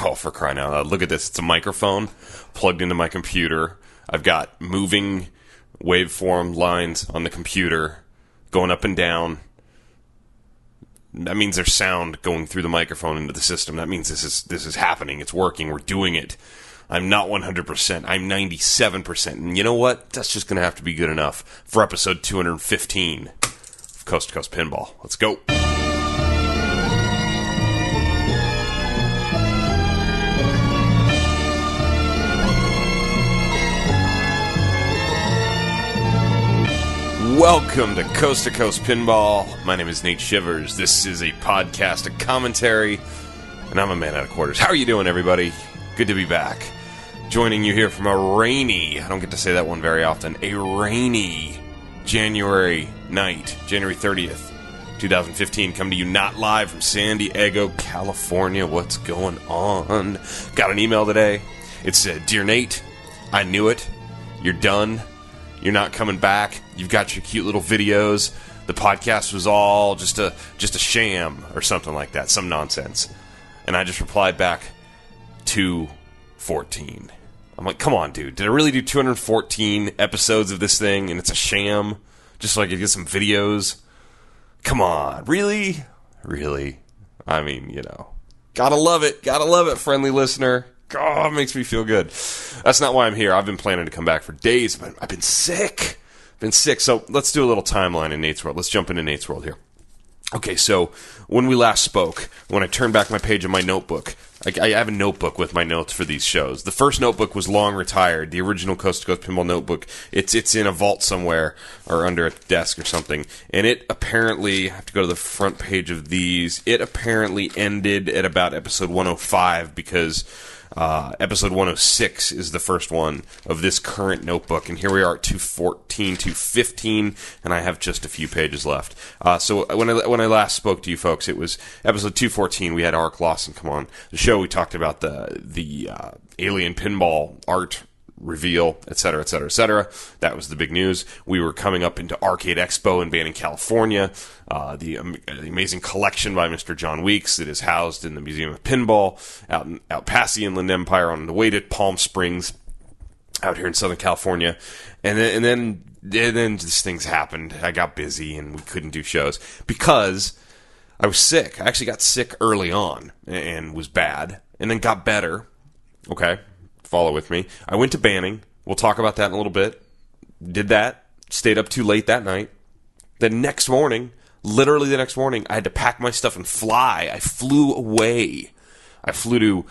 Oh, for crying out loud. Look at this. It's a microphone plugged into my computer. I've got moving waveform lines on the computer going up and down. That means there's sound going through the microphone into the system. That means this is happening. It's working. We're doing it. I'm not 100%. I'm 97%. And you know what? That's just going to have to be good enough for episode 215 of Coast to Coast Pinball. Let's go. Welcome to Coast Pinball. My name is Nate Shivers. This is a podcast, a commentary, and I'm a man out of quarters. How are you doing, everybody? Good to be back. Joining you here from a rainy, I don't get to say that one very often, a rainy January night, January 30th, 2015. Coming to you not live from San Diego, California. What's going on? Got an email today. It said, "Dear Nate, I knew it. You're done. You're not coming back. You've got your cute little videos. The podcast was all just a sham," or something like that, some nonsense. And I just replied back, 214. I'm like, come on, dude. Did I really do 214 episodes of this thing and it's a sham? Just so I could get some videos? Come on. Really? Really? I mean, you know. Gotta love it. Gotta love it, friendly listener. Oh, it makes me feel good. That's not why I'm here. I've been planning to come back for days, but I've been sick. So let's do a little timeline in Nate's World. Let's jump into Nate's World here. Okay, so when we last spoke, when I turned back my page of my notebook, I have a notebook with my notes for these shows. The first notebook was long retired, the original Coast to Coast Pinball notebook. It's in a vault somewhere or under a desk or something. And it apparently, I have to go to the front page of these, it apparently ended at about episode 105 because episode 106 is the first one of this current notebook, and here we are at 214, 215, and I have just a few pages left. So when I last spoke to you folks, it was episode 214. We had Ark Lawson come on the show. We talked about the alien pinball art reveal, etc., etc., etc. That was the big news. We were coming up into Arcade Expo in Banning, California. The amazing collection by Mr. John Weeks that is housed in the Museum of Pinball out past the Inland Empire on the way to Palm Springs out here in Southern California. And then these things happened. I got busy and we couldn't do shows because I was sick. I actually got sick early on and was bad and then got better. Okay. Follow with me. I went to Banning. We'll talk about that in a little bit. Did that. Stayed up too late that night. The next morning, literally the next morning, I had to pack my stuff and fly. I flew away. I flew to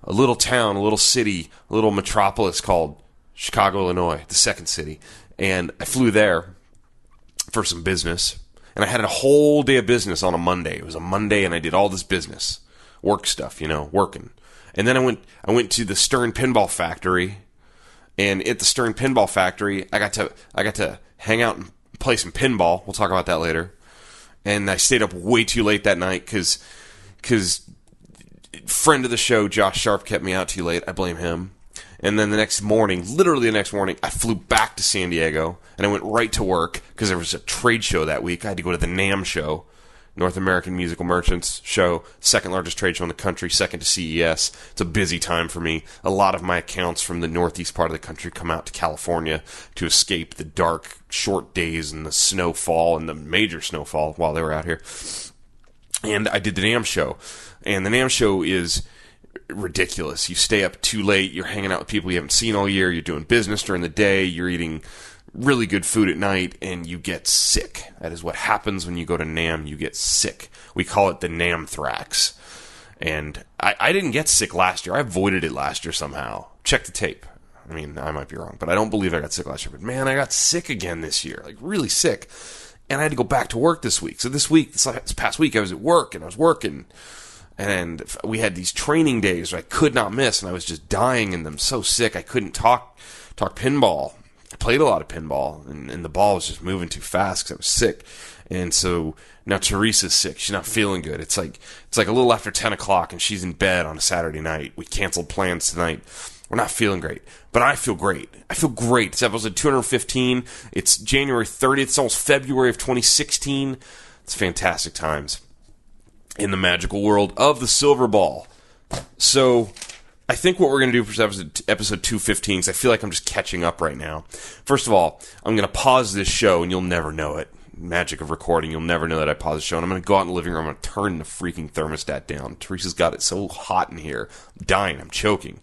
a little town, a little city, a little metropolis called Chicago, Illinois, the second city. And I flew there for some business. And I had a whole day of business on a Monday. It was a Monday and I did all this business. Work stuff, working. And then I went to the Stern Pinball Factory, and at the Stern Pinball Factory, I got to hang out and play some pinball. We'll talk about that later. And I stayed up way too late that night because friend of the show Josh Sharp kept me out too late. I blame him. And then literally the next morning, I flew back to San Diego, and I went right to work because there was a trade show that week. I had to go to the NAMM show. North American Musical Merchants show, second largest trade show in the country, second to CES. It's a busy time for me. A lot of my accounts from the northeast part of the country come out to California to escape the dark, short days and the snowfall and the major snowfall while they were out here. And I did the NAMM show. And the NAMM show is ridiculous. You stay up too late, you're hanging out with people you haven't seen all year, you're doing business during the day, you're eating really good food at night, and you get sick. That is what happens when you go to NAMM. You get sick. We call it the NAMM-thrax. And I didn't get sick last year. I avoided it last year somehow. Check the tape. I mean, I might be wrong, but I don't believe I got sick last year. But man, I got sick again this year. Like, really sick. And I had to go back to work this week. So this past week, I was at work, and I was working. And we had these training days I could not miss, and I was just dying in them. So sick, I couldn't talk pinball. I played a lot of pinball, and the ball was just moving too fast because I was sick. And so now Teresa's sick. She's not feeling good. It's like a little after 10 o'clock, and she's in bed on a Saturday night. We canceled plans tonight. We're not feeling great. But I feel great. I feel great. It's episode 215. It's January 30th. It's almost February of 2016. It's fantastic times in the magical world of the silver ball. So I think what we're going to do for episode 215, because I feel like I'm just catching up right now. First of all, I'm going to pause this show, and you'll never know it. Magic of recording, you'll never know that I paused the show. And I'm going to go out in the living room, I'm going to turn the freaking thermostat down. Teresa's got it so hot in here. I'm dying, I'm choking.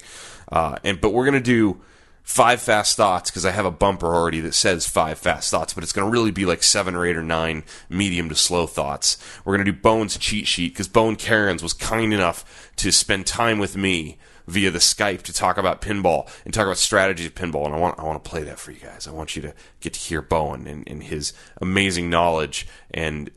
But we're going to do 5 fast thoughts, because I have a bumper already that says 5 fast thoughts, but it's going to really be like 7 or 8 or 9 medium to slow thoughts. We're going to do Bone's cheat sheet, because Bone Cairns was kind enough to spend time with me via the Skype to talk about pinball and talk about strategies of pinball, and I want to play that for you guys. I want you to get to hear Bowen and his amazing knowledge and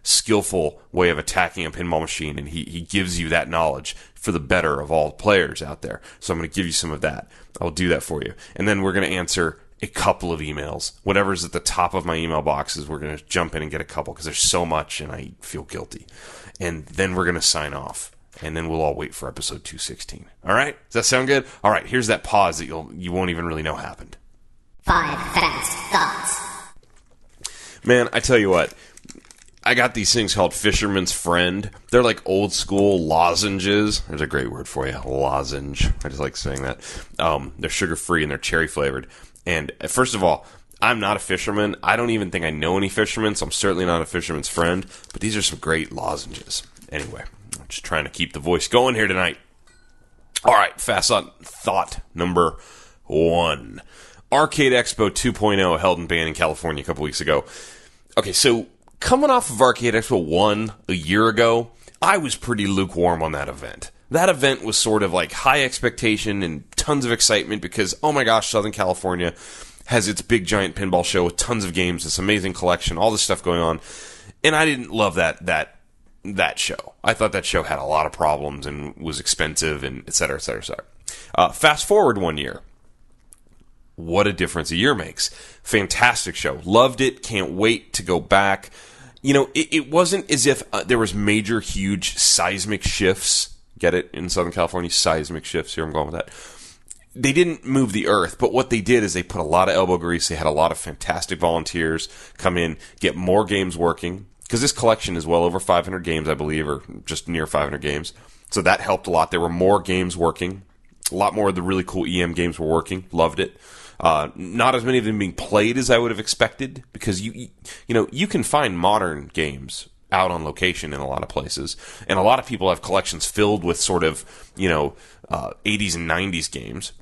skillful way of attacking a pinball machine, and he gives you that knowledge for the better of all players out there. So I'm going to give you some of that. I'll do that for you. And then we're going to answer a couple of emails. Whatever's at the top of my email boxes, we're going to jump in and get a couple, because there's so much and I feel guilty. And then we're going to sign off. And then we'll all wait for episode 216. All right? Does that sound good? All right, here's that pause that you won't even really know happened. 5 fast thoughts. Man, I tell you what. I got these things called Fisherman's Friend. They're like old school lozenges. There's a great word for you. Lozenge. I just like saying that. They're sugar-free and they're cherry flavored. And first of all, I'm not a fisherman. I don't even think I know any fishermen, so I'm certainly not a fisherman's friend. But these are some great lozenges. Anyway. I'm just trying to keep the voice going here tonight. All right, fast thought number 1. Arcade Expo 2.0 held in Banning, California a couple weeks ago. Okay, so coming off of Arcade Expo 1 a year ago, I was pretty lukewarm on that event. That event was sort of like high expectation and tons of excitement because, oh my gosh, Southern California has its big giant pinball show with tons of games, this amazing collection, all this stuff going on. And I didn't love that show. I thought that show had a lot of problems and was expensive and et cetera, et cetera, et cetera. Fast forward 1 year. What a difference a year makes. Fantastic show. Loved it. Can't wait to go back. You know, it wasn't as if there was major, huge seismic shifts. Get it? In Southern California, seismic shifts. Here I'm going with that. They didn't move the earth, but what they did is they put a lot of elbow grease. They had a lot of fantastic volunteers come in, get more games working. Because this collection is well over 500 games, I believe, or just near 500 games. So that helped a lot. There were more games working. A lot more of the really cool EM games were working. Loved it. Not as many of them being played as I would have expected. Because, you can find modern games out on location in a lot of places. And a lot of people have collections filled with sort of, 80s and 90s games.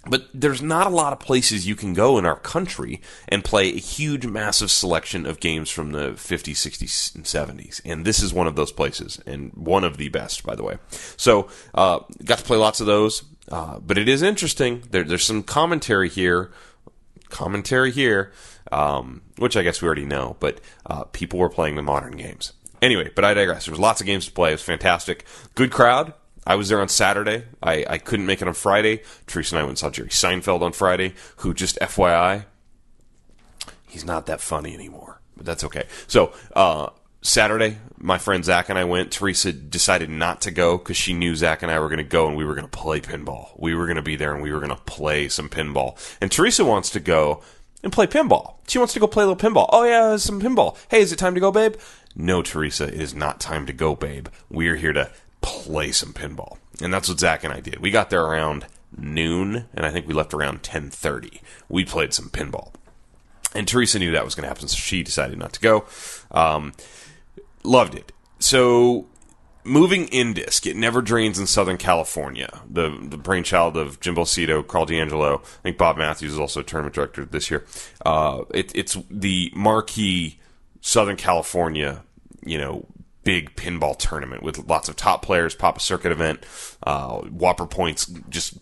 But there's not a lot of places you can go in our country and play a huge, massive selection of games from the 50s, 60s, and 70s. And this is one of those places, and one of the best, by the way. So, got to play lots of those. But it is interesting. There's some commentary here, which I guess we already know. But people were playing the modern games. Anyway, but I digress. There was lots of games to play. It was fantastic. Good crowd. I was there on Saturday. I couldn't make it on Friday. Teresa and I went and saw Jerry Seinfeld on Friday, who, just FYI, he's not that funny anymore. But that's okay. So, Saturday, my friend Zach and I went. Teresa decided not to go because she knew Zach and I were going to go and we were going to play pinball. We were going to be there and we were going to play some pinball. And Teresa wants to go and play pinball. She wants to go play a little pinball. Oh, yeah, some pinball. Hey, is it time to go, babe? No, Teresa, it is not time to go, babe. We're here to play some pinball. And that's what Zach and I did. We got there around noon, and I think we left around 10:30. We played some pinball. And Teresa knew that was going to happen, so she decided not to go. Loved it. So, moving Indisc, it never drains in Southern California. The brainchild of Jim Bolsito, Carl D'Angelo. I think Bob Matthews is also a tournament director this year. It's the marquee Southern California, big pinball tournament with lots of top players, Papa Circuit event, Whopper points just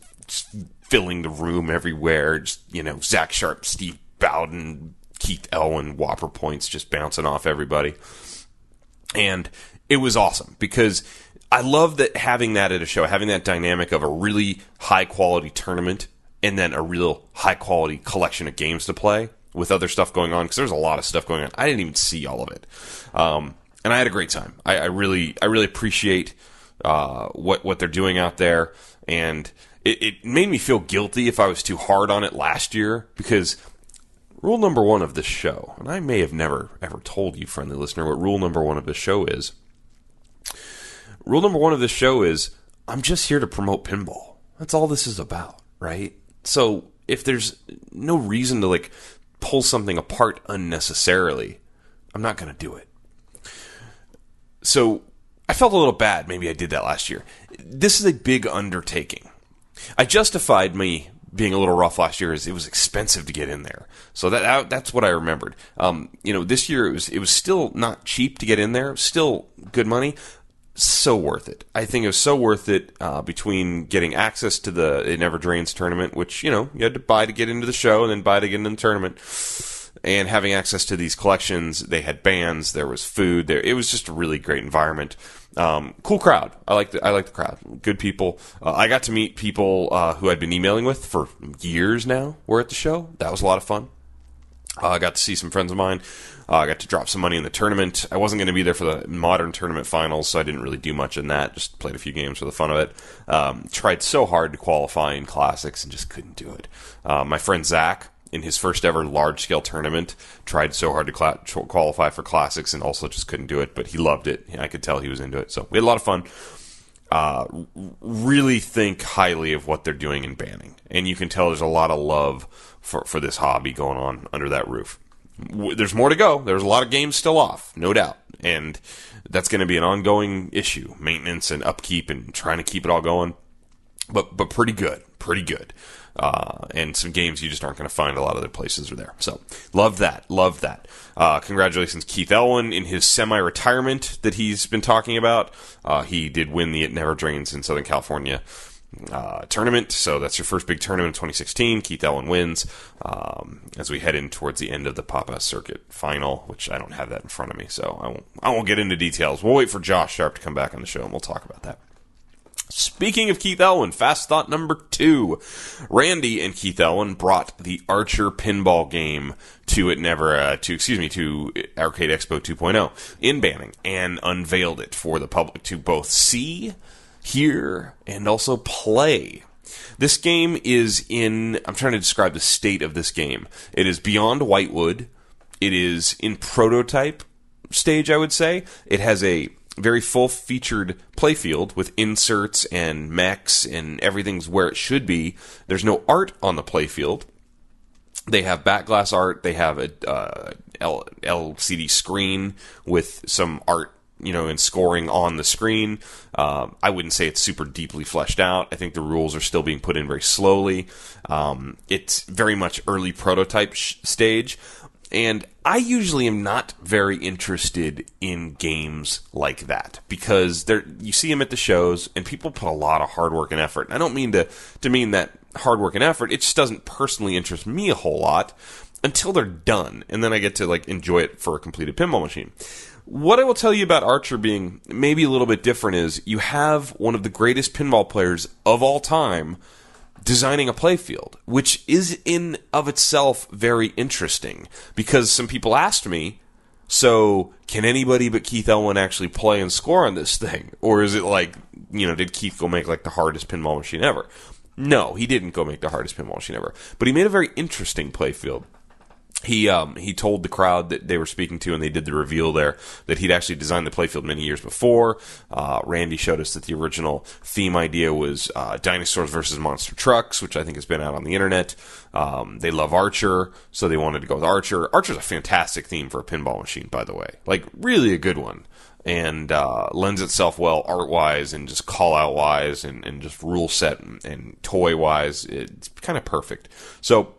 filling the room everywhere. Just, Zach Sharp, Steve Bowden, Keith Elwin, Whopper points just bouncing off everybody. And it was awesome because I love that having that at a show, having that dynamic of a really high quality tournament and then a real high quality collection of games to play with other stuff going on, because there's a lot of stuff going on. I didn't even see all of it. And I had a great time. I really appreciate what they're doing out there, and it made me feel guilty if I was too hard on it last year, because rule number 1 of this show, and I may have never ever told you, friendly listener, what rule number 1 of this show is. Rule number 1 of this show is I'm just here to promote pinball. That's all this is about, right? So if there's no reason to like pull something apart unnecessarily, I'm not going to do it. So I felt a little bad. Maybe I did that last year. This is a big undertaking. I justified me being a little rough last year as it was expensive to get in there. So that's what I remembered. This year it was still not cheap to get in there. Still good money. So worth it. I think it was so worth it between getting access to the It Never Drains tournament, which, you had to buy to get into the show and then buy to get into the tournament, and having access to these collections. They had bands, there was food there. It was just a really great environment. Cool crowd. I like the crowd. Good people. I got to meet people who I'd been emailing with for years now were at the show. That was a lot of fun. I got to see some friends of mine. I got to drop some money in the tournament. I wasn't going to be there for the modern tournament finals, so I didn't really do much in that. Just played a few games for the fun of it. Tried so hard to qualify in classics and just couldn't do it. My friend Zach, in his first ever large-scale tournament, tried so hard to qualify for classics and also just couldn't do it, but he loved it. I could tell he was into it. So we had a lot of fun. Really think highly of what they're doing in banning. And you can tell there's a lot of love for this hobby going on under that roof. There's more to go. There's a lot of games still off, no doubt. And that's going to be an ongoing issue. Maintenance and upkeep and trying to keep it all going. But pretty good. Pretty good. And some games you just aren't going to find a lot of other places are there. So, love that. Congratulations, Keith Elwin, in his semi-retirement that he's been talking about. He did win the It Never Drains in Southern California tournament. So, that's your first big tournament in 2016. Keith Elwin wins as we head in towards the end of the Papa Circuit final, which I don't have that in front of me. So, I won't get into details. We'll wait for Josh Sharp to come back on the show and we'll talk about that. Speaking of Keith Elwin, fast thought number 2. Randy and Keith Elwin brought the Archer pinball game to Arcade Expo 2.0 in banning and unveiled it for the public to both see, hear, and also play. This game is I'm trying to describe the state of this game. It is beyond Whitewood. It is in prototype stage, I would say. It has a very full-featured playfield with inserts and mechs and everything's where it should be. There's no art on the playfield. They have backglass art. They have a LCD screen with some art, and scoring on the screen. I wouldn't say it's super deeply fleshed out. I think the rules are still being put in very slowly. It's very much early prototype stage. And I usually am not very interested in games like that because you see them at the shows and people put a lot of hard work and effort. And I don't mean to mean that hard work and effort. It just doesn't personally interest me a whole lot until they're done. And then I get to enjoy it for a completed pinball machine. What I will tell you about Archer being maybe a little bit different is you have one of the greatest pinball players of all time designing a playfield, which is in of itself very interesting because some people asked me, so can anybody but Keith Elwin actually play and score on this thing? Or is it did Keith go make the hardest pinball machine ever? No, he didn't go make the hardest pinball machine ever, but he made a very interesting playfield. He told the crowd that they were speaking to, and they did the reveal there, that he'd actually designed the playfield many years before. Randy showed us that the original theme idea was dinosaurs versus monster trucks, which I think has been out on the internet. They love Archer, so they wanted to go with Archer. Archer's a fantastic theme for a pinball machine, by the way. Really a good one. And lends itself well art-wise and just call-out-wise and just rule set and toy-wise. It's kind of perfect. So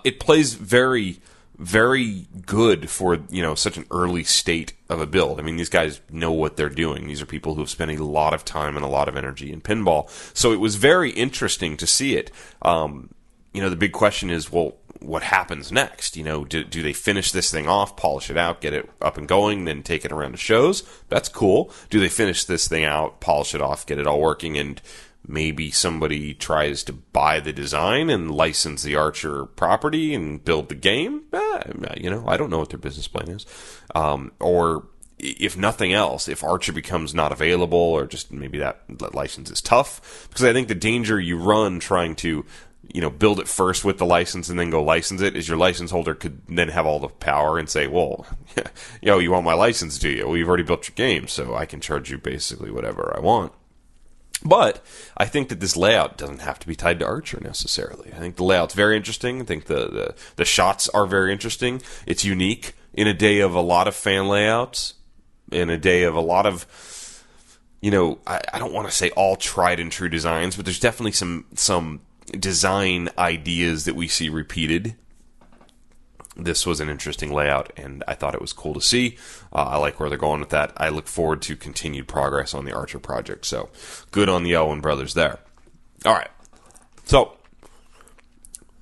it plays very, very good for, such an early state of a build. I mean, these guys know what they're doing. These are people who have spent a lot of time and a lot of energy in pinball. So it was very interesting to see it. The big question is, well, what happens next? Do they finish this thing off, polish it out, get it up and going, then take it around to shows? That's cool. Do they finish this thing out, polish it off, get it all working, and maybe somebody tries to buy the design and license the Archer property and build the game? I don't know what their business plan is. Or if nothing else, if Archer becomes not available or just maybe that license is tough. Because I think the danger you run trying to build it first with the license and then go license it is your license holder could then have all the power and say, well, you want my license, do you? Well, you've already built your game, so I can charge you basically whatever I want. But I think that this layout doesn't have to be tied to Archer necessarily. I think the layout's very interesting. I think the shots are very interesting. It's unique in a day of a lot of fan layouts, in a day of a lot of, I don't want to say all tried and true designs, but there's definitely some design ideas that we see repeated. This was an interesting layout, and I thought it was cool to see. I like where they're going with that. I look forward to continued progress on the Archer project, so good on the Elwin brothers there. All right, so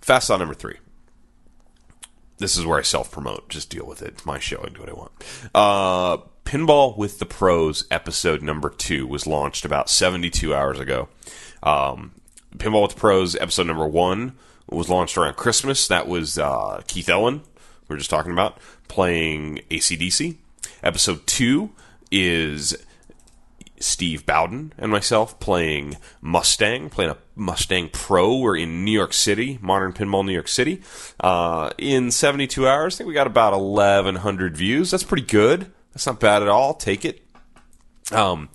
fast thought number 3. This is where I self-promote. Just deal with it. It's my show. I do what I want. Pinball with the Pros episode number 2 was launched about 72 hours ago. Pinball with the Pros episode number 1 was launched around Christmas. That was Keith Elwin, we were just talking about, playing AC/DC. Episode 2 is Steve Bowden and myself playing Mustang, playing a Mustang Pro. We're in New York City, Modern Pinball New York City. In 72 hours, I think we got about 1,100 views. That's pretty good. That's not bad at all. Take it. It's on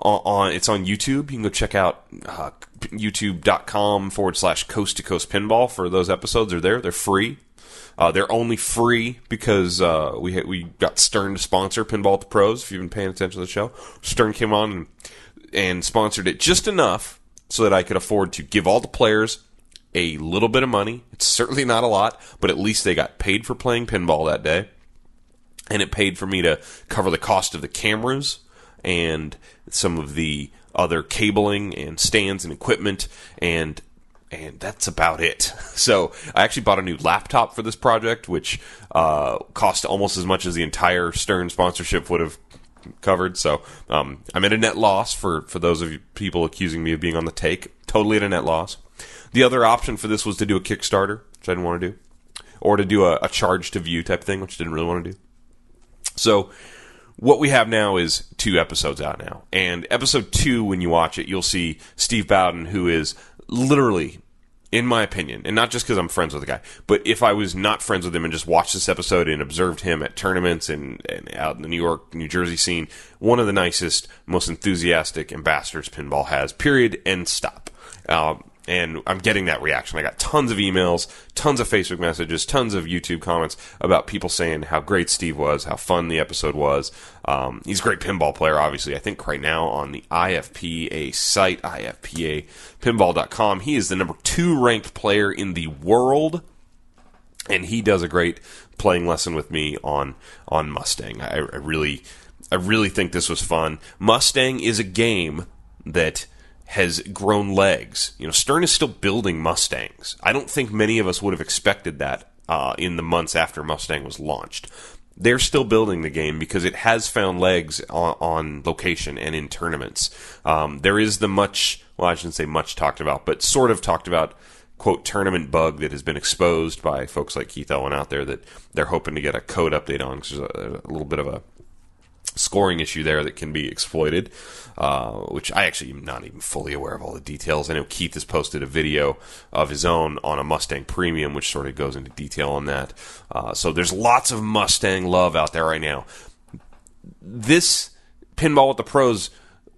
YouTube. You can go check out youtube.com/Coast2Coast Pinball for those episodes. Are there. They're free. They're only free because we got Stern to sponsor Pinball with the Pros. If you've been paying attention to the show, Stern came on and sponsored it just enough so that I could afford to give all the players a little bit of money. It's certainly not a lot, but at least they got paid for playing pinball that day. And it paid for me to cover the cost of the cameras and some of the other cabling and stands and equipment, and that's about it. So I actually bought a new laptop for this project, which cost almost as much as the entire Stern sponsorship would have covered. So I'm at a net loss for those of you people accusing me of being on the take. Totally at a net loss. The other option for this was to do a Kickstarter, which I didn't want to do, or to do a charge to view type thing, which I didn't really want to do. So what we have now is 2 episodes out now. And episode 2, when you watch it, you'll see Steve Bowden, who is literally, in my opinion, and not just because I'm friends with the guy, but if I was not friends with him and just watched this episode and observed him at tournaments and out in the New York, New Jersey scene, one of the nicest, most enthusiastic ambassadors pinball has, period, end stop. And I'm getting that reaction. I got tons of emails, tons of Facebook messages, tons of YouTube comments about people saying how great Steve was, how fun the episode was. He's a great pinball player, obviously. I think right now on the IFPA site, IFPApinball.com, he is the number 2 ranked player in the world. And he does a great playing lesson with me on Mustang. I really think this was fun. Mustang is a game that has grown legs. Stern is still building Mustangs. I don't think many of us would have expected that in the months after Mustang was launched. They're still building the game because it has found legs on location and in tournaments. There is the I shouldn't say much talked about, but sort of talked about, quote, tournament bug that has been exposed by folks like Keith Elwin out there that they're hoping to get a code update on, because there's a little bit of a scoring issue there that can be exploited, which I actually am not even fully aware of all the details. I know Keith has posted a video of his own on a Mustang Premium, which sort of goes into detail on that. So there's lots of Mustang love out there right now. This Pinball with the Pros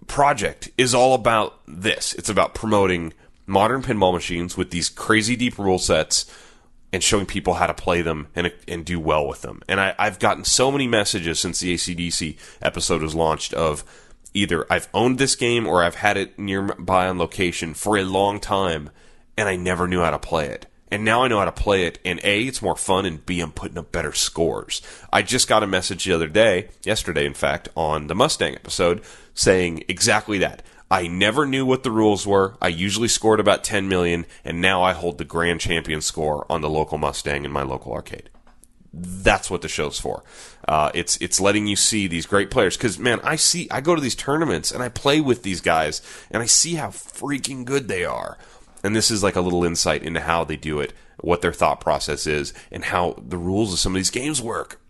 project is all about this. It's about promoting modern pinball machines with these crazy deep rule sets and showing people how to play them and do well with them. And I've gotten so many messages since the AC/DC episode was launched of either I've owned this game or I've had it nearby on location for a long time and I never knew how to play it. And now I know how to play it, and A, it's more fun, and B, I'm putting up better scores. I just got a message the other day, yesterday in fact, on the Mustang episode, saying exactly that. I never knew what the rules were. I usually scored about 10 million, and now I hold the grand champion score on the local Mustang in my local arcade. That's what the show's for. It's letting you see these great players. Because, man, I go to these tournaments, and I play with these guys, and I see how freaking good they are. And this is like a little insight into how they do it, what their thought process is, and how the rules of some of these games work.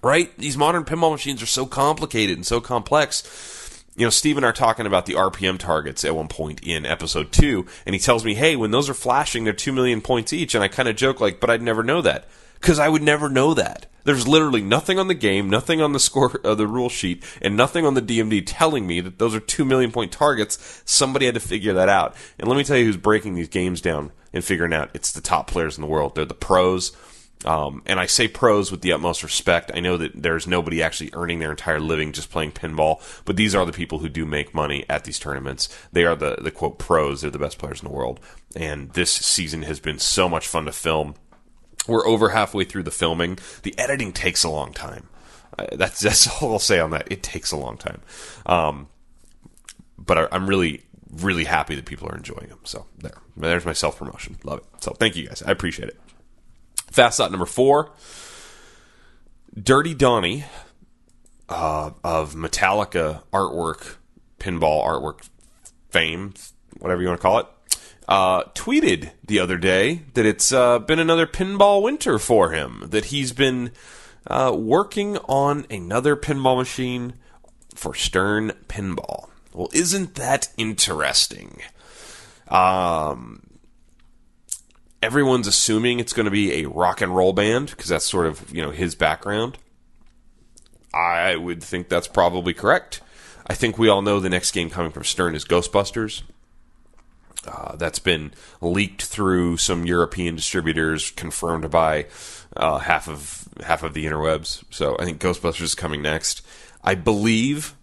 Right? These modern pinball machines are so complicated and so complex. Steve and I are talking about the RPM targets at one point in episode 2, and he tells me, hey, when those are flashing, they're 2 million points each, and I kind of joke but I'd never know that. Because I would never know that. There's literally nothing on the game, nothing on the score, the rule sheet, and nothing on the DMD telling me that those are 2 million point targets. Somebody had to figure that out. And let me tell you who's breaking these games down and figuring out. It's the top players in the world. They're the pros. And I say pros with the utmost respect. I know that there's nobody actually earning their entire living just playing pinball, but these are the people who do make money at these tournaments. They are the quote pros. They're the best players in the world. And this season has been so much fun to film. We're over halfway through the filming. The editing takes a long time. That's all I'll say on that. It takes a long time. But I'm really, really happy that people are enjoying them. So there's my self-promotion. Love it. So thank you guys. I appreciate it. Fast thought number 4. Dirty Donnie of Metallica artwork, pinball artwork fame, whatever you want to call it, tweeted the other day that it's been another pinball winter for him, that he's been working on another pinball machine for Stern Pinball. Well, isn't that interesting? Everyone's assuming it's going to be a rock and roll band because that's sort of, his background. I would think that's probably correct. I think we all know the next game coming from Stern is Ghostbusters. That's been leaked through some European distributors, confirmed by half of the interwebs. So I think Ghostbusters is coming next. I believe,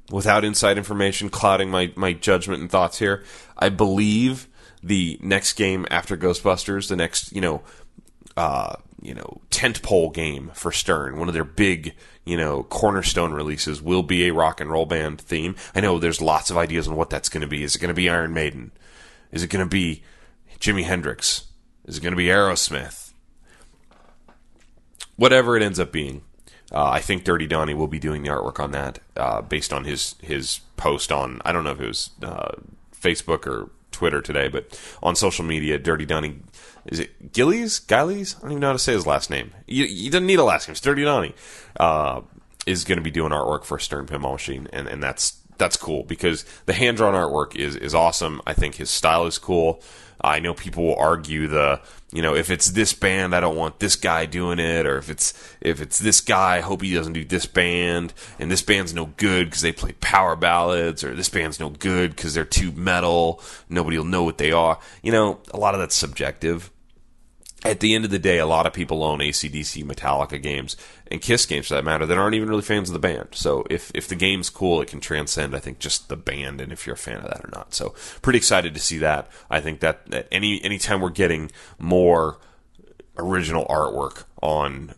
without inside information clouding my judgment and thoughts here, I believe the next game after Ghostbusters, the next tentpole game for Stern, one of their big cornerstone releases, will be a rock and roll band theme. I know there's lots of ideas on what that's going to be. Is it going to be Iron Maiden? Is it going to be Jimi Hendrix? Is it going to be Aerosmith? Whatever it ends up being, I think Dirty Donnie will be doing the artwork on that based on his post on, I don't know if it was Facebook or Twitter today, but on social media, Dirty Donnie, is it Gillies? I don't even know how to say his last name. He doesn't need a last name. It's Dirty Donnie. Is going to be doing artwork for a Stern Pinball machine, and that's cool because the hand-drawn artwork is awesome. I think his style is cool. I know people will argue if it's this band, I don't want this guy doing it, or if it's this guy, I hope he doesn't do this band, and this band's no good because they play power ballads, or this band's no good because they're too metal, nobody will know what they are. A lot of that's subjective. At the end of the day, a lot of people own AC/DC, Metallica games, and Kiss games for that matter, that aren't even really fans of the band. So if the game's cool, it can transcend, I think, just the band, and if you're a fan of that or not. So pretty excited to see that. I think that anytime we're getting more original artwork on,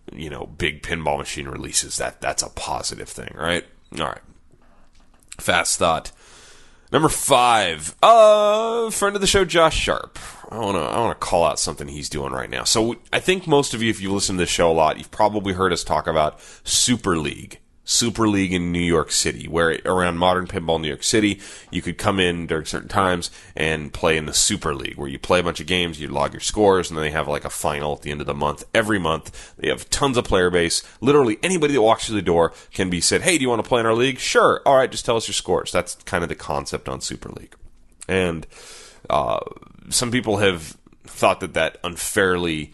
big pinball machine releases, that's a positive thing, right? All right. Fast thought. Number 5, friend of the show, Josh Sharp. I want to call out something he's doing right now. So I think most of you, if you listen to this show a lot, you've probably heard us talk about Super League in New York City, where around Modern Pinball New York City, you could come in during certain times and play in the Super League, where you play a bunch of games, you log your scores, and then they have like a final at the end of the month. Every month, they have tons of player base. Literally anybody that walks through the door can be said, hey, do you want to play in our league? Sure. All right, just tell us your scores. That's kind of the concept on Super League. And some people have thought that unfairly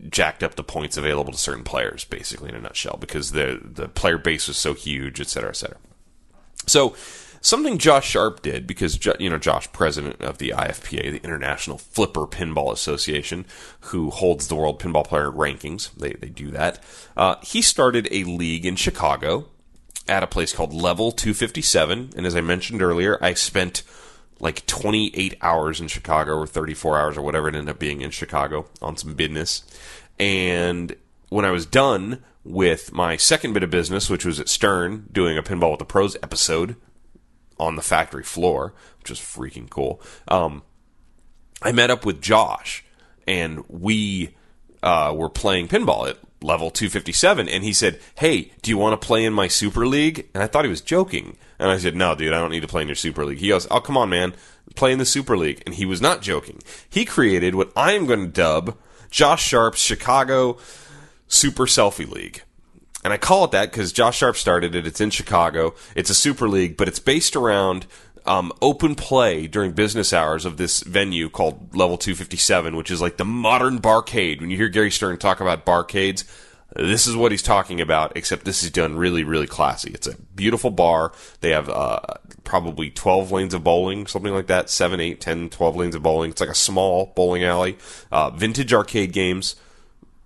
jacked up the points available to certain players, basically, in a nutshell, because the player base was so huge, et cetera, et cetera. So something Josh Sharp did, because Josh, president of the IFPA, the International Flipper Pinball Association, who holds the world pinball player rankings, they do that. He started a league in Chicago at a place called Level 257, and as I mentioned earlier, I spent like 28 hours in Chicago, or 34 hours, or whatever it ended up being in Chicago on some business. And when I was done with my second bit of business, which was at Stern, doing a Pinball with the Pros episode on the factory floor, which was freaking cool, I met up with Josh, and we were playing pinball at Level 257, and he said, hey, do you want to play in my Super League? And I thought he was joking. And I said, no, dude, I don't need to play in your Super League. He goes, oh, come on, man, play in the Super League. And he was not joking. He created what I am going to dub Josh Sharp's Chicago Super Selfie League. And I call it that because Josh Sharp started it. It's in Chicago. It's a Super League, but it's based around open play during business hours of this venue called Level 257, which is like the modern barcade. When you hear Gary Stern talk about barcades, this is what he's talking about, except this is done really, really classy. It's a beautiful bar. They have probably 12 lanes of bowling, something like that, 7, 8, 10, 12 lanes of bowling. It's like a small bowling alley. Vintage arcade games,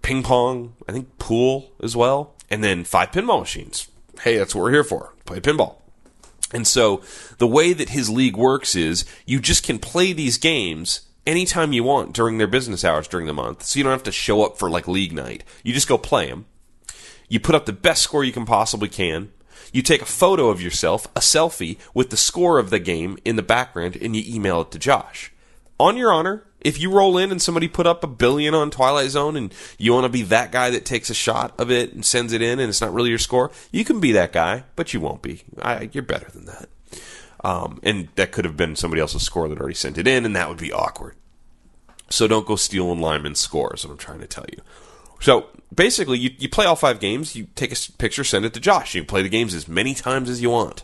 ping pong, I think pool as well, and then 5 pinball machines. Hey, that's what we're here for. Play pinball. And so the way that his league works is you just can play these games anytime you want during their business hours during the month. So you don't have to show up for like league night. You just go play them. You put up the best score you can possibly can. You take a photo of yourself, a selfie, with the score of the game in the background, and you email it to Josh. On your honor, if you roll in and somebody put up 1 billion on Twilight Zone and you want to be that guy that takes a shot of it and sends it in and it's not really your score, you can be that guy, but you won't be. You're better than that. And that could have been somebody else's score that already sent it in, and that would be awkward. So don't go stealing Lyman's scores, what I'm trying to tell you. So basically, you play all 5 games, you take a picture, send it to Josh. You can play the games as many times as you want.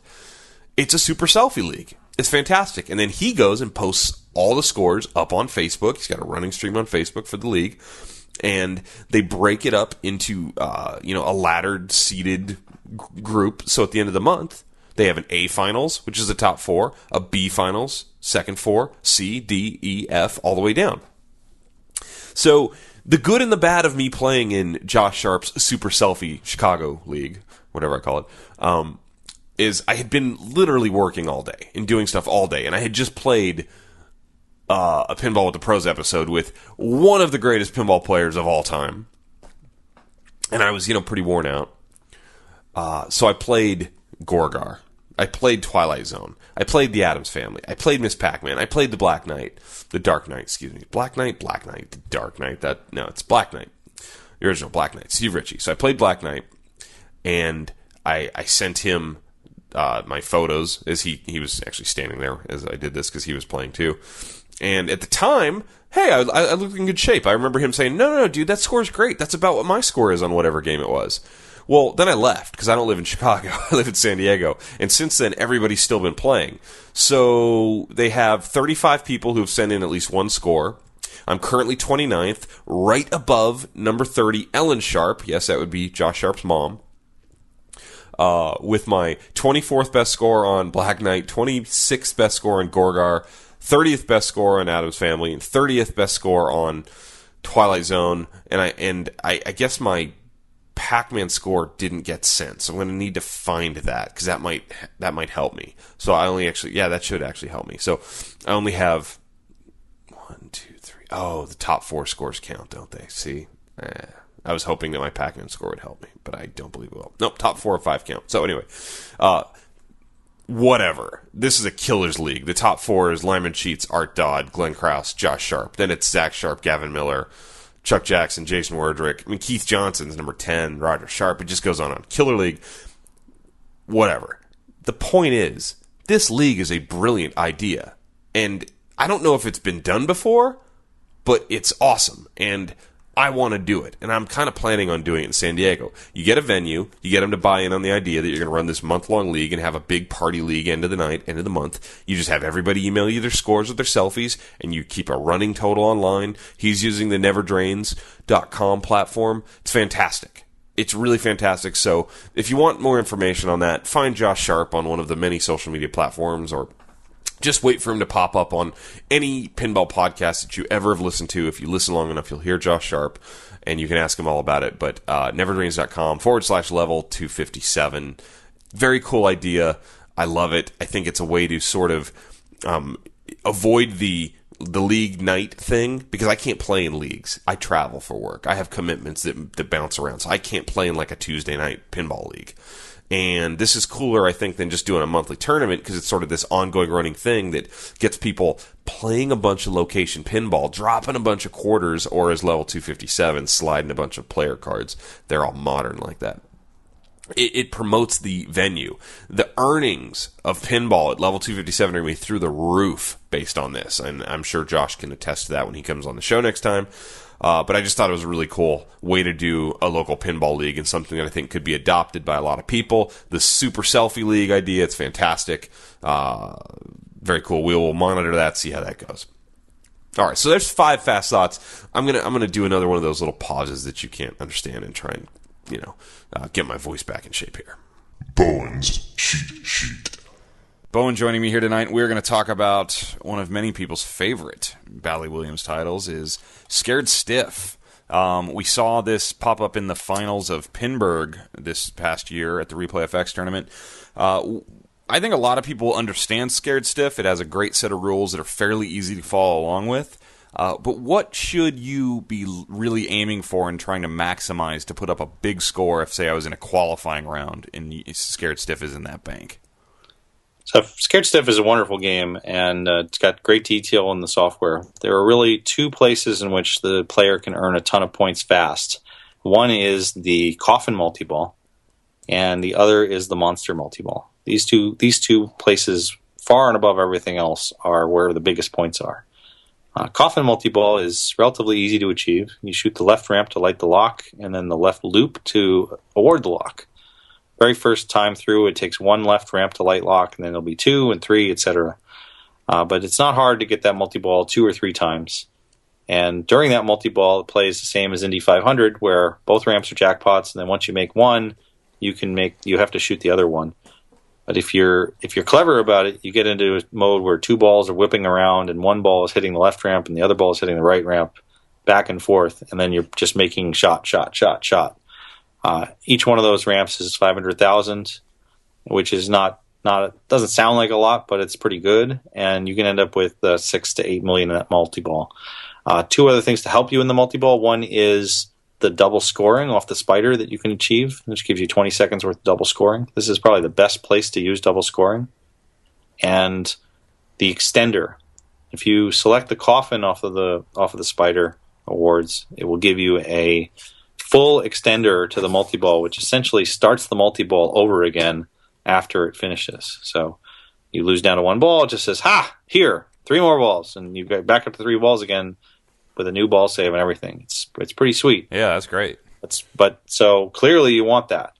It's a super selfie league. It's fantastic. And then he goes and posts all the scores up on Facebook. He's got a running stream on Facebook for the league. And they break it up into a laddered, seeded group. So at the end of the month, they have an A finals, which is the top 4, a B finals, second 4, C, D, E, F, all the way down. So the good and the bad of me playing in Josh Sharp's Super Selfie Chicago League, whatever I call it, is I had been literally working all day and doing stuff all day, and I had just played a Pinball with the Pros episode with one of the greatest pinball players of all time, and I was, pretty worn out. So I played Gorgar. I played Twilight Zone. I played the Addams Family. I played Miss Pac-Man. I played the Dark Knight, the Dark Knight, the Dark Knight. It's Black Knight. The original Black Knight, Steve Ritchie. So I played Black Knight, and I sent him my photos as he was actually standing there as I did this because he was playing too. And at the time, hey, I looked in good shape. I remember him saying, no, dude, that score's great. That's about what my score is on whatever game it was. Well, then I left because I don't live in Chicago. I live in San Diego. And since then, everybody's still been playing. So they have 35 people who have sent in at least one score. I'm currently 29th, right above number 30, Ellen Sharp. Yes, that would be Josh Sharp's mom. With my 24th best score on Black Knight, 26th best score on Gorgar, 30th best score on Addams Family, and 30th best score on Twilight Zone. And I guess my Pac-Man score didn't get sent, so I'm going to need to find that because that might help me. So I only that should actually help me. So I only have 1, 2, 3. Oh, the top 4 scores count, don't they? See, I was hoping that my Pac-Man score would help me, but I don't believe it will. Nope, top 4 or 5 count. So anyway, whatever. This is a killer's league. The top 4 is Lyman Sheets, Art Dodd, Glenn Krause, Josh Sharp. Then it's Zach Sharp, Gavin Miller, Chuck Jackson, Jason Werdrick. Keith Johnson's number 10, Roger Sharp. It just goes on. Killer League. Whatever. The point is, this league is a brilliant idea. And I don't know if it's been done before, but it's awesome. And I want to do it. And I'm kind of planning on doing it in San Diego. You get a venue. You get them to buy in on the idea that you're going to run this month-long league and have a big party league end of the night, end of the month. You just have everybody email you their scores with their selfies, and you keep a running total online. He's using the neverdrains.com platform. It's fantastic. It's really fantastic. So if you want more information on that, find Josh Sharp on one of the many social media platforms, or just wait for him to pop up on any pinball podcast that you ever have listened to. If you listen long enough, you'll hear Josh Sharp, and you can ask him all about it. But neverdrains.com/level 257. Very cool idea. I love it. I think it's a way to sort of avoid the league night thing, because I can't play in leagues. I travel for work. I have commitments that bounce around, so I can't play in like a Tuesday night pinball league. And this is cooler, I think, than just doing a monthly tournament, because it's sort of this ongoing running thing that gets people playing a bunch of location pinball, dropping a bunch of quarters, or as level 257, sliding a bunch of player cards. They're all modern like that. It promotes the venue. The earnings of pinball at level 257 are going to be through the roof based on this. And I'm sure Josh can attest to that when he comes on the show next time. But I just thought it was a really cool way to do a local pinball league, and something that I think could be adopted by a lot of people. The Super Selfie League idea, it's fantastic. Very cool. We will monitor that, see how that goes. All right, so there's 5 fast thoughts. I'm gonna do another one of those little pauses that you can't understand and try and get my voice back in shape here. Bowen's Cheat Sheet. Bowen joining me here tonight. We're going to talk about one of many people's favorite Bally Williams titles is Scared Stiff. We saw this pop up in the finals of Pinburg this past year at the Replay FX tournament. I think a lot of people understand Scared Stiff. It has a great set of rules that are fairly easy to follow along with. But what should you be really aiming for and trying to maximize to put up a big score if, say, I was in a qualifying round and Scared Stiff is in that bank? So Scared Stiff is a wonderful game, and it's got great detail in the software. There are really two places in which the player can earn a ton of points fast. One is the Coffin Multiball, and the other is the Monster Multiball. These two places, far and above everything else, are where the biggest points are. Coffin Multiball is relatively easy to achieve. You shoot the left ramp to light the lock, and then the left loop to award the lock. Very first time through, it takes one left ramp to light lock, and then there'll be 2 and 3, etc. But it's not hard to get that multiball 2 or 3 times. And during that multiball, it plays the same as Indy 500, where both ramps are jackpots, and then once you make one, you have to shoot the other one. But if you're clever about it, you get into a mode where 2 balls are whipping around, and one ball is hitting the left ramp, and the other ball is hitting the right ramp, back and forth, and then you're just making shot. Each one of those ramps is 500,000, which is not doesn't sound like a lot, but it's pretty good, and you can end up with 6 to 8 million in that multi-ball. 2 other things to help you in the multi-ball. One is the double scoring off the spider that you can achieve, which gives you 20 seconds worth of double scoring. This is probably the best place to use double scoring. And the extender. If you select the Coffin off of the spider awards, it will give you a full extender to the multi-ball, which essentially starts the multi-ball over again after it finishes. So you lose down to 1 ball, it just says, here, 3 more balls, and you get back up to 3 balls again with a new ball save and everything. It's pretty sweet. Yeah, that's great. But so clearly you want that,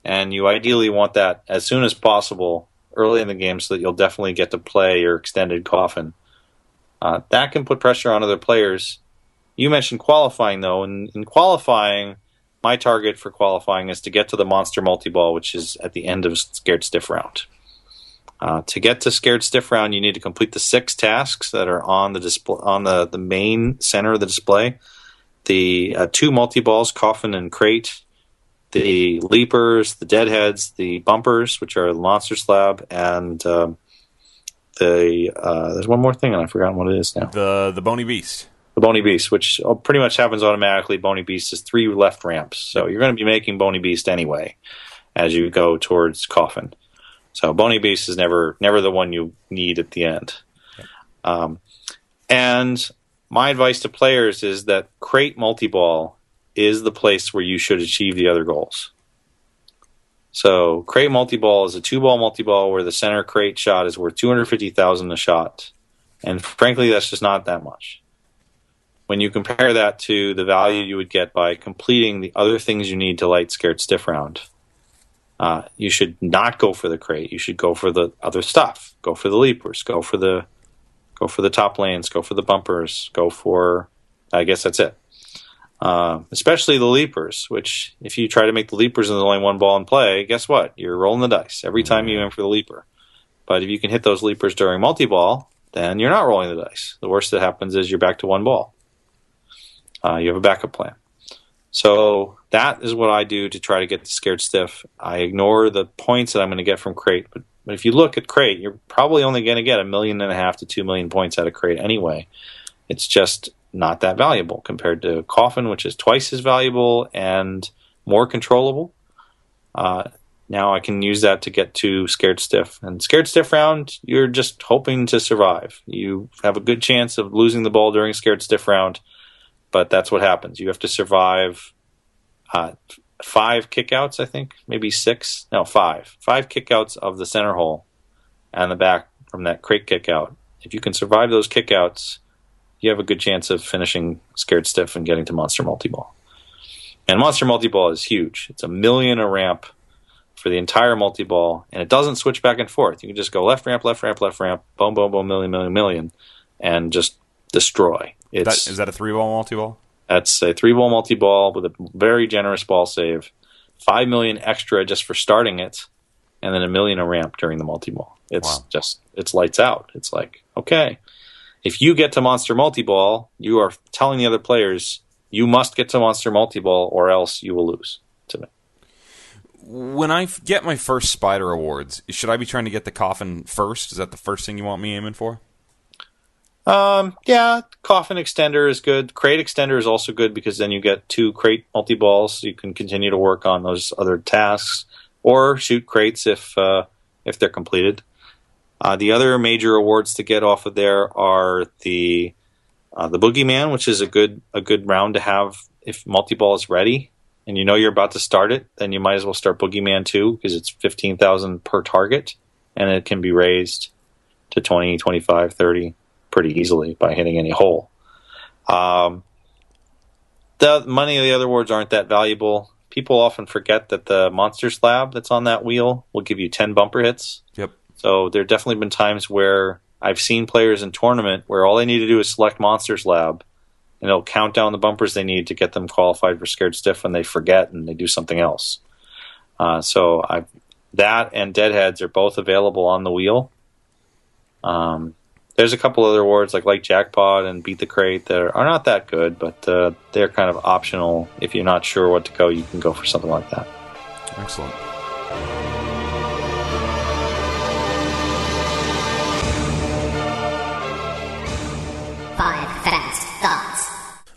and you ideally want that as soon as possible early in the game so that you'll definitely get to play your extended Coffin. That can put pressure on other players. You mentioned qualifying, though, and in qualifying, my target for qualifying is to get to the Monster Multiball, which is at the end of Scared Stiff round. To get to Scared Stiff round, you need to complete the 6 tasks that are on the display, on the main center of the display. The 2 multi-balls, Coffin and Crate, the leapers, the deadheads, the bumpers, which are the Monster Slab, and there's one more thing, and I've forgotten what it is now. The Bony Beast. The Bony Beast, which pretty much happens automatically. Bony Beast is 3 left ramps, so you're going to be making Bony Beast anyway as you go towards Coffin. So Bony Beast is never the one you need at the end. And my advice to players is that Crate Multiball is the place where you should achieve the other goals. So Crate Multiball is a 2-ball multiball where the center crate shot is worth 250,000 a shot. And frankly, that's just not that much. When you compare that to the value you would get by completing the other things you need to light Scared Stiff round, you should not go for the crate. You should go for the other stuff. Go for the leapers. Go for the top lanes. Go for the bumpers. Go for, I guess that's it. Especially the leapers, which if you try to make the leapers and there's only 1 ball in play, guess what? You're rolling the dice every time you aim for the leaper. But if you can hit those leapers during multi-ball, then you're not rolling the dice. The worst that happens is you're back to 1 ball. You have a backup plan. So that is what I do to try to get the Scared Stiff. I ignore the points that I'm going to get from Crate. But if you look at Crate, you're probably only going to get 1.5 million to 2 million points out of Crate anyway. It's just not that valuable compared to Coffin, which is twice as valuable and more controllable. Now I can use that to get to Scared Stiff. And Scared Stiff round, you're just hoping to survive. You have a good chance of losing the ball during Scared Stiff round, but that's what happens. You have to survive 5 kickouts, I think, maybe 6. No, 5. 5 kickouts of the center hole and the back from that crate kickout. If you can survive those kickouts, you have a good chance of finishing Scared Stiff and getting to Monster Multiball. And Monster Multiball is huge. It's $1 million a ramp for the entire multiball, and it doesn't switch back and forth. You can just go left ramp, left ramp, left ramp, boom, boom, boom, million, and just destroy. Is that a 3-ball multi-ball? That's a 3-ball multi-ball with a very generous ball save. $5 million extra just for starting it, and then $1 million a ramp during the multi-ball. It's it's lights out. It's like, okay, if you get to Monster Multi-Ball, you are telling the other players, you must get to Monster Multi-Ball or else you will lose to me. When I get my first Spider Awards, should I be trying to get the coffin first? Is that the first thing you want me aiming for? Yeah, coffin extender is good. Crate extender is also good because then you get 2 crate multi-balls. So you can continue to work on those other tasks or shoot crates if they're completed. The other major awards to get off of there are the Boogeyman, which is a good round to have if multi-ball is ready and you know you're about to start it. Then you might as well start Boogeyman 2 because it's 15,000 per target and it can be raised to 20, 25, 30 pretty easily by hitting any hole. The money of the other awards aren't that valuable. People often forget that the Monster Slab that's on that wheel will give you 10 bumper hits. Yep. So there have definitely been times where I've seen players in tournament where all they need to do is select Monster Slab, and it'll count down the bumpers they need to get them qualified for Scared Stiff when they forget and they do something else. That and Deadheads are both available on the wheel. There's a couple other awards like Jackpot and Beat the Crate that are not that good, but they're kind of optional. If you're not sure what to go, you can go for something like that. Excellent. Five fast thoughts.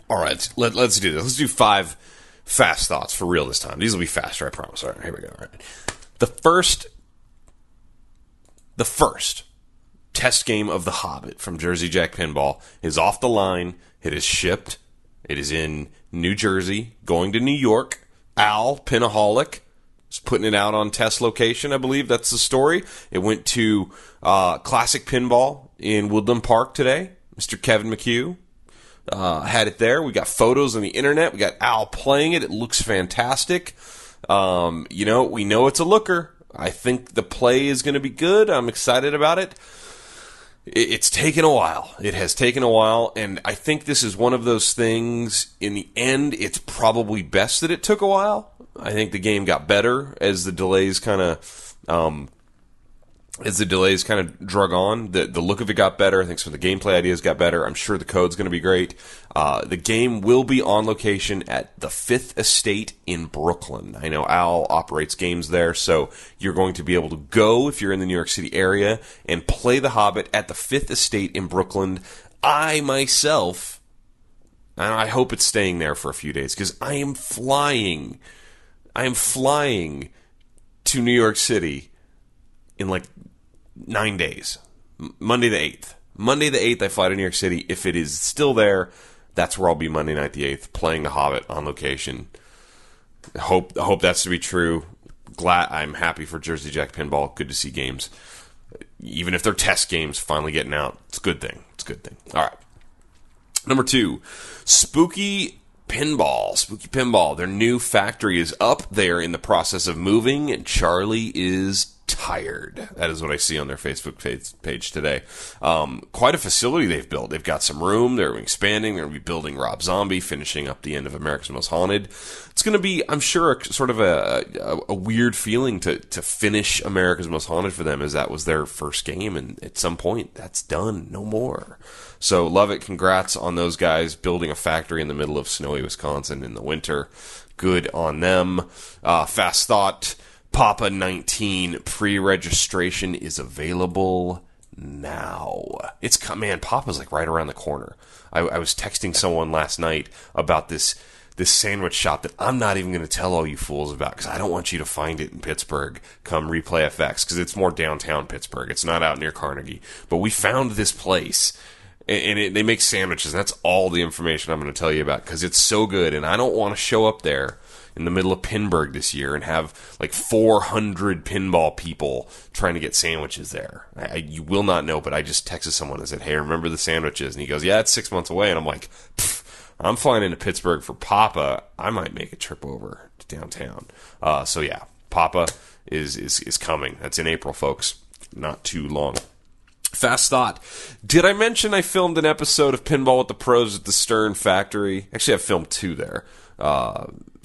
All right, let's do this. Let's do 5 fast thoughts for real this time. These will be faster, I promise. All right, here we go. All right. The first test game of The Hobbit from Jersey Jack Pinball is off the line. It is shipped. It is in New Jersey, going to New York. Al, Pinaholic, is putting it out on test location, I believe. That's the story. It went to Classic Pinball in Woodland Park today. Mr. Kevin McHugh had it there. We got photos on the internet. We got Al playing it. It looks fantastic. We know it's a looker. I think the play is going to be good. I'm excited about it. It's taken a while. It has taken a while, and I think this is one of those things, in the end, it's probably best that it took a while. I think the game got better as the delays kind of drug on. The look of it got better. I think some of the gameplay ideas got better. I'm sure the code's going to be great. The game will be on location at the Fifth Estate in Brooklyn. I know Al operates games there, so you're going to be able to go, if you're in the New York City area, and play The Hobbit at the Fifth Estate in Brooklyn. I myself, and I hope it's staying there for a few days, because I am flying to New York City in 9 days. Monday the 8th. Monday the 8th, I fly to New York City. If it is still there, that's where I'll be Monday night the 8th, playing The Hobbit on location. I hope that's to be true. I'm happy for Jersey Jack Pinball. Good to see games. Even if they're test games, finally getting out. It's a good thing. All right. Number 2, Spooky Pinball. Their new factory is up. They're in the process of moving, and Charlie is tired. That is what I see on their Facebook page today. Quite a facility they've built. They've got some room. They're expanding. They're going to be building Rob Zombie, finishing up the end of America's Most Haunted. It's going to be, I'm sure, sort of a weird feeling to finish America's Most Haunted for them, as that was their first game, and at some point, that's done. No more. So, love it. Congrats on those guys building a factory in the middle of snowy Wisconsin in the winter. Good on them. Fast thought. Papa 19 pre-registration is available now. Papa's right around the corner. I was texting someone last night about this sandwich shop that I'm not even going to tell all you fools about, because I don't want you to find it in Pittsburgh come Replay FX, because it's more downtown Pittsburgh. It's not out near Carnegie. But we found this place, and they make sandwiches. And that's all the information I'm going to tell you about, because it's so good, and I don't want to show up there in the middle of Pinburg this year and have 400 pinball people trying to get sandwiches there. You will not know, but I just texted someone and said, hey, remember the sandwiches? And he goes, yeah, it's 6 months away. And I'm like, I'm flying into Pittsburgh for Papa. I might make a trip over to downtown. So yeah, Papa is coming. That's in April, folks. Not too long. Fast thought. Did I mention I filmed an episode of Pinball with the Pros at the Stern Factory? Actually, I filmed 2 there.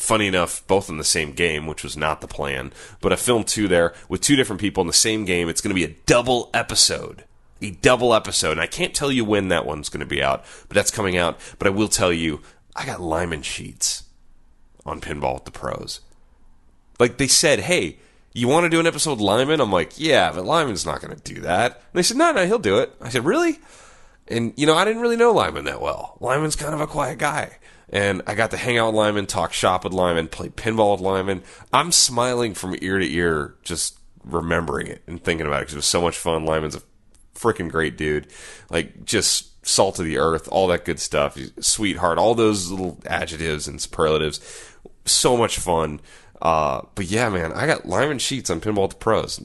funny enough, both in the same game, which was not the plan, but I filmed 2 there with 2 different people in the same game. It's going to be a double episode. A double episode. And I can't tell you when that one's going to be out, but that's coming out. But I will tell you, I got Lyman sheets on Pinball with the Pros. Like, they said, hey, you want to do an episode with Lyman? I'm like, yeah, but Lyman's not going to do that. And they said, no, he'll do it. I said, really? And, I didn't really know Lyman that well. Lyman's kind of a quiet guy. And I got to hang out with Lyman, talk shop with Lyman, play pinball with Lyman. I'm smiling from ear to ear just remembering it and thinking about it because it was so much fun. Lyman's a freaking great dude. Like, just salt of the earth, all that good stuff. Sweetheart, all those little adjectives and superlatives. So much fun. But yeah, man, I got Lyman sheets on Pinball with the Pros.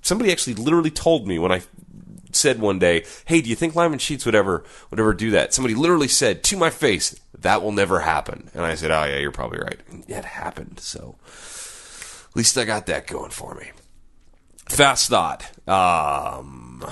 Somebody actually literally told me when I said one day, hey, do you think Lyman sheets would ever do that? Somebody literally said to my face, that will never happen. And I said, oh yeah, you're probably right. And it happened. So at least I got that going for me. Fast thought. What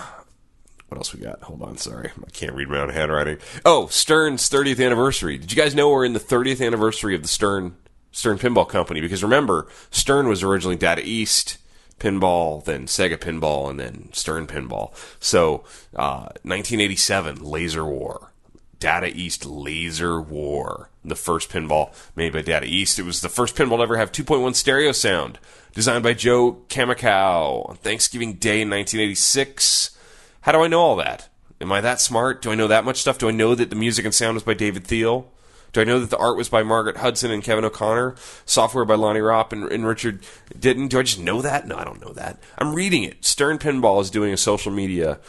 else we got? Hold on, sorry. I can't read my own handwriting. Oh, Stern's 30th anniversary. Did you guys know we're in the 30th anniversary of the Stern Pinball Company? Because remember, Stern was originally Data East Pinball, then Sega Pinball, and then Stern Pinball. So, 1987, Laser War. Data East Laser War. The first pinball made by Data East. It was the first pinball to ever have 2.1 stereo sound. Designed by Joe Kamikow on Thanksgiving Day in 1986. How do I know all that? Am I that smart? Do I know that much stuff? Do I know that the music and sound was by David Thiel? Do I know that the art was by Margaret Hudson and Kevin O'Connor? Software by Lonnie Ropp and Richard Ditton? Do I just know that? No, I don't know that. I'm reading it. Stern Pinball is doing a social media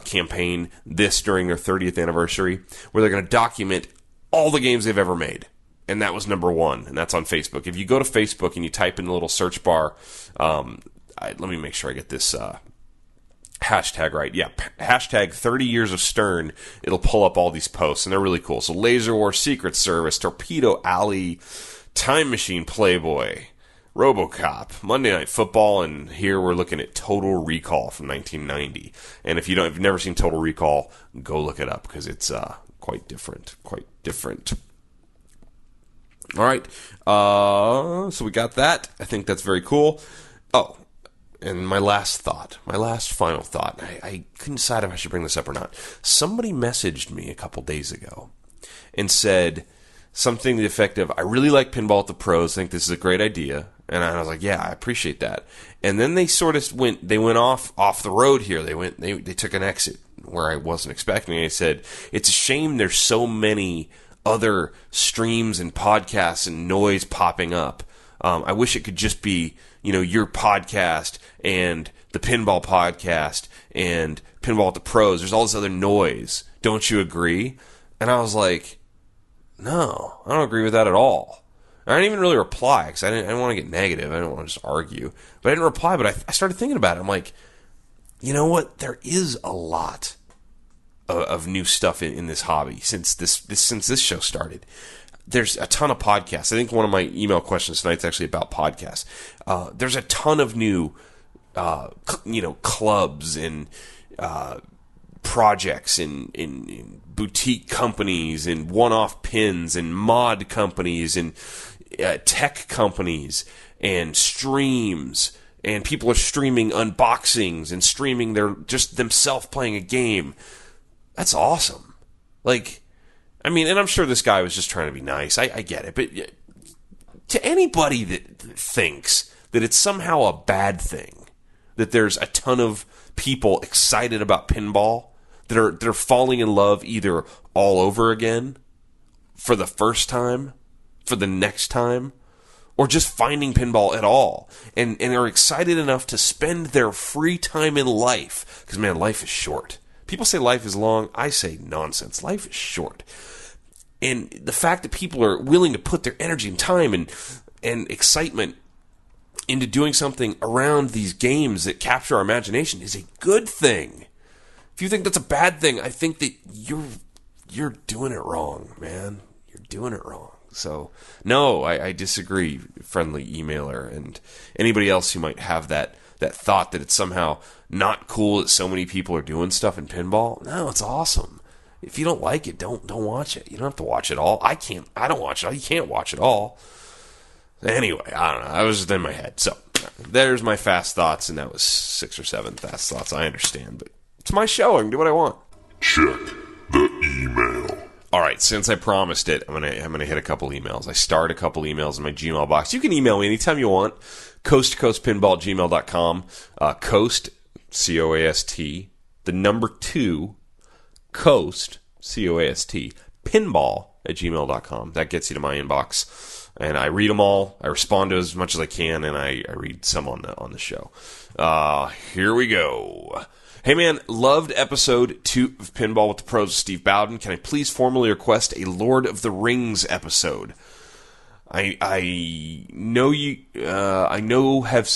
campaign during their 30th anniversary where they're going to document all the games they've ever made. And that was number 1, and that's on Facebook. If you go to Facebook and you type in the little search bar, let me make sure I get this hashtag right. Yeah, hashtag 30 years of Stern. It'll pull up all these posts, and they're really cool. So Laser War, Secret Service, Torpedo Alley, Time Machine, Playboy, RoboCop, Monday Night Football, and here we're looking at Total Recall from 1990. And if you've never seen Total Recall, go look it up because it's quite different. All right, so we got that. I think that's very cool. Oh, and my last final thought, I couldn't decide if I should bring this up or not. Somebody messaged me a couple days ago and said something to the effect of, I really like Pinball at the Pros, think this is a great idea. And I was like, yeah, I appreciate that. And then they sort of went off the road here. They took an exit where I wasn't expecting. They said, it's a shame there's so many other streams and podcasts and noise popping up. I wish it could just be, your podcast and the Pinball podcast and Pinball at the Pros. There's all this other noise. Don't you agree? And I was like, no, I don't agree with that at all. I didn't even really reply because I didn't want to get negative. I didn't want to just argue. But I didn't reply, but I started thinking about it. I'm like, you know what? There is a lot of new stuff in this hobby since this show started. There's a ton of podcasts. I think one of my email questions tonight is actually about podcasts. There's a ton of new, clubs and projects in boutique companies and one-off pins and mod companies and tech companies and streams. And people are streaming unboxings and streaming themselves playing a game. That's awesome. And I'm sure this guy was just trying to be nice. I get it. But to anybody that thinks that it's somehow a bad thing, that there's a ton of people excited about pinball, that are falling in love either all over again, for the first time, for the next time, or just finding pinball at all, and are excited enough to spend their free time in life, because, man, life is short. People say life is long. I say nonsense. Life is short. And the fact that people are willing to put their energy and time and excitement into doing something around these games that capture our imagination is a good thing. If you think that's a bad thing, I think that you're doing it wrong, man. You're doing it wrong. So, no, I disagree, friendly emailer, and anybody else who might have that thought that it's somehow not cool that so many people are doing stuff in pinball. No, it's awesome. If you don't like it, don't watch it. You don't have to watch it all. I don't watch it all. You can't watch it all. Anyway, I don't know. I was just in my head. So there's my fast thoughts, and that was 6 or 7 fast thoughts. I understand, but it's my show. I can do what I want. Check the email. All right, since I promised it, I'm gonna hit a couple emails. I starred a couple emails in my Gmail box. You can email me anytime you want. Coast2CoastPinball@gmail.com. Coast, C-O-A-S-T, the number 2, Coast, C-O-A-S-T, pinball@gmail.com. That gets you to my inbox. And I read them all. I respond to as much as I can, and I read some on the show. Here we go. Hey man, loved episode 2 of Pinball with the Pros with Steve Bowden. Can I please formally request a Lord of the Rings episode? I know you have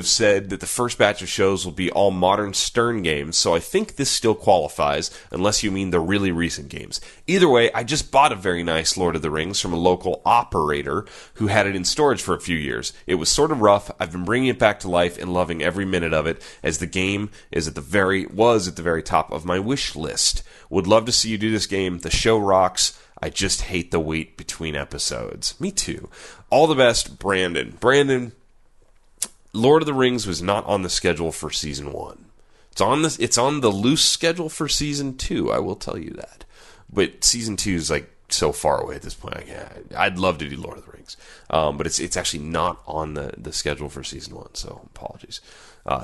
said that the first batch of shows will be all modern Stern games, so I think this still qualifies, unless you mean the really recent games. Either way, I just bought a very nice Lord of the Rings from a local operator who had it in storage for a few years. It was sort of rough. I've been bringing it back to life and loving every minute of it, as the game was at the very top of my wish list. Would love to see you do this game. The show rocks. I just hate the wait between episodes. Me too. All the best, Brandon. Brandon, Lord of the Rings was not on the schedule for season 1. It's on the loose schedule for season 2, I will tell you that. But season 2 is like so far away at this point. I'd love to do Lord of the Rings. But it's actually not on the schedule for season 1, so apologies.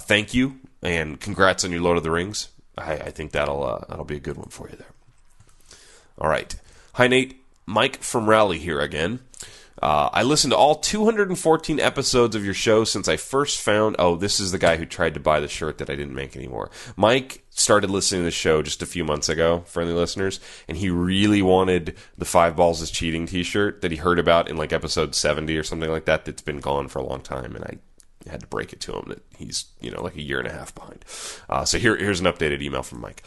Thank you, and congrats on your Lord of the Rings. I think that'll be a good one for you there. All right. Hi, Nate. Mike from Raleigh here again. I listened to all 214 episodes of your show since I first found... Oh, this is the guy who tried to buy the shirt that I didn't make anymore. Mike started listening to the show just a few months ago, friendly listeners, and he really wanted the 5 Balls is Cheating t-shirt that he heard about in like episode 70 or something like that that's been gone for a long time, and I had to break it to him that he's, like a year and a half behind. So here's an updated email from Mike.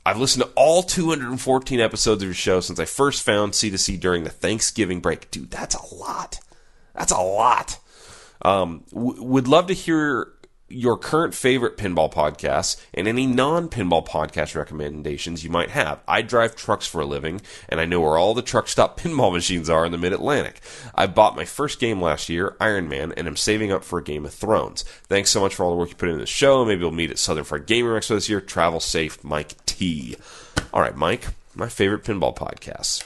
I've listened to all 214 episodes of your show since I first found C2C during the Thanksgiving break. Dude, that's a lot. That's a lot. Would love to hear your current favorite pinball podcasts and any non-pinball podcast recommendations you might have. I drive trucks for a living, and I know where all the truck stop pinball machines are in the Mid-Atlantic. I bought my first game last year, Iron Man, and I'm saving up for a Game of Thrones. Thanks so much for all the work you put into the show. Maybe we'll meet at Southern Fried Gaming Expo this year. Travel safe, Mike T. All right, Mike, my favorite pinball podcasts.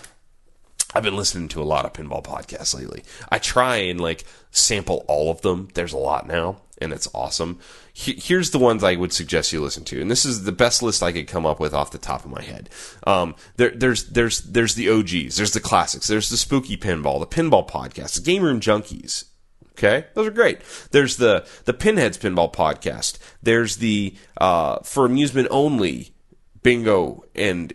I've been listening to a lot of pinball podcasts lately. I try and sample all of them. There's a lot now, and it's awesome. Here's the ones I would suggest you listen to, and this is the best list I could come up with off the top of my head. There's the OGs, there's the classics, there's the Spooky Pinball, the Pinball Podcast, the Game Room Junkies. Okay, those are great. There's the Pinheads Pinball Podcast. There's the for amusement only Bingo and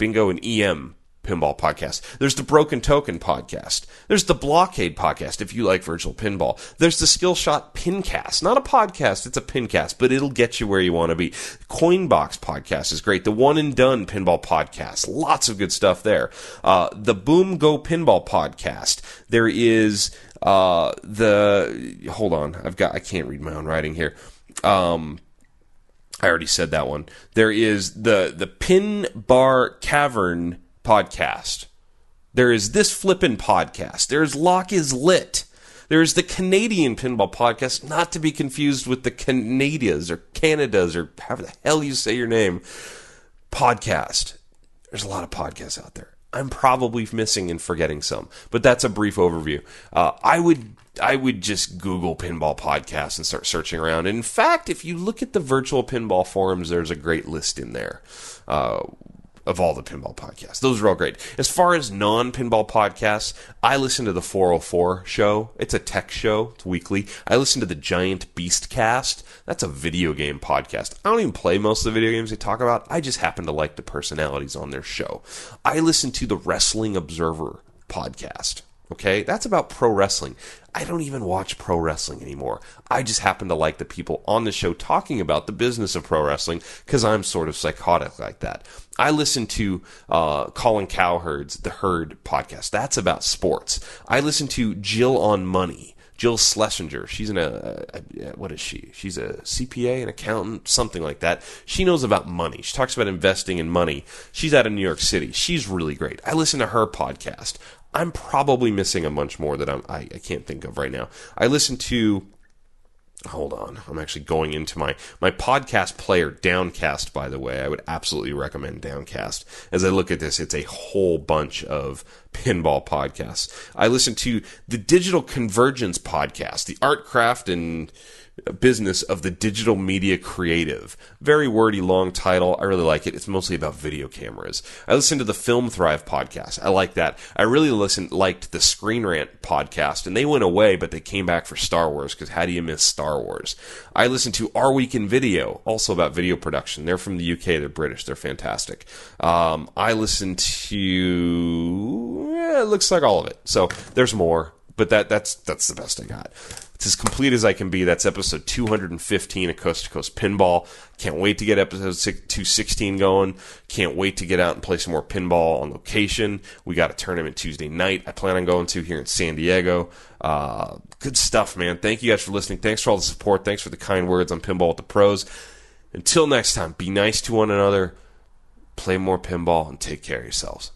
EM Pinball Podcast. There's the Broken Token Podcast. There's the Blockade Podcast, if you like virtual pinball. There's the Skillshot Pincast. Not a podcast, it's a pincast, but it'll get you where you want to be. Coinbox Podcast is great. The One and Done Pinball Podcast. Lots of good stuff there. The Boom Go Pinball Podcast. There is hold on. I can't read my own writing here. I already said that one. There is the Pin Bar Cavern Podcast. There is This Flippin' Podcast. There's Lock is Lit. There's the Canadian Pinball Podcast, not to be confused with the Canadias or Canadas or however the hell you say your name, podcast. There's a lot of podcasts out there. I'm probably missing and forgetting some, but that's a brief overview. I would just Google pinball podcasts and start searching around. And in fact, if you look at the virtual pinball forums, there's a great list in there of all the pinball podcasts. Those are all great. As far as non-pinball podcasts, I listen to the 404 show. It's a tech show. It's weekly. I listen to the Giant Beast Cast. That's a video game podcast. I don't even play most of the video games they talk about. I just happen to like the personalities on their show. I listen to the Wrestling Observer podcast. Okay, that's about pro wrestling. I don't even watch pro wrestling anymore. I just happen to like the people on the show talking about the business of pro wrestling because I'm sort of psychotic like that. I listen to Colin Cowherd's The Herd podcast. That's about sports. I listen to Jill on Money. Jill Schlesinger. She's what is she? She's a CPA, an accountant, something like that. She knows about money. She talks about investing in money. She's out of New York City. She's really great. I listen to her podcast. I'm probably missing a bunch more that I can't think of right now. I listen to... Hold on. I'm actually going into my podcast player, Downcast, by the way. I would absolutely recommend Downcast. As I look at this, it's a whole bunch of pinball podcasts. I listen to the Digital Convergence podcast, the art, craft, and business of the digital media creative. Very wordy, long title. I really like it. It's mostly about video cameras. I listen to the Film Thrive podcast. I like that. I really liked the Screen Rant podcast, and they went away, but they came back for Star Wars, because how do you miss Star Wars? I listen to Our Week in Video, also about video production. They're from the UK. They're British. They're fantastic. I listen to... it looks like all of it. So there's more, but that's the best I got. It's as complete as I can be. That's episode 215 of Coast to Coast Pinball. Can't wait to get episode 216 going. Can't wait to get out and play some more pinball on location. We got a tournament Tuesday night I plan on going to here in San Diego. Good stuff, man. Thank you guys for listening. Thanks for all the support. Thanks for the kind words on Pinball with the Pros. Until next time, be nice to one another, play more pinball, and take care of yourselves.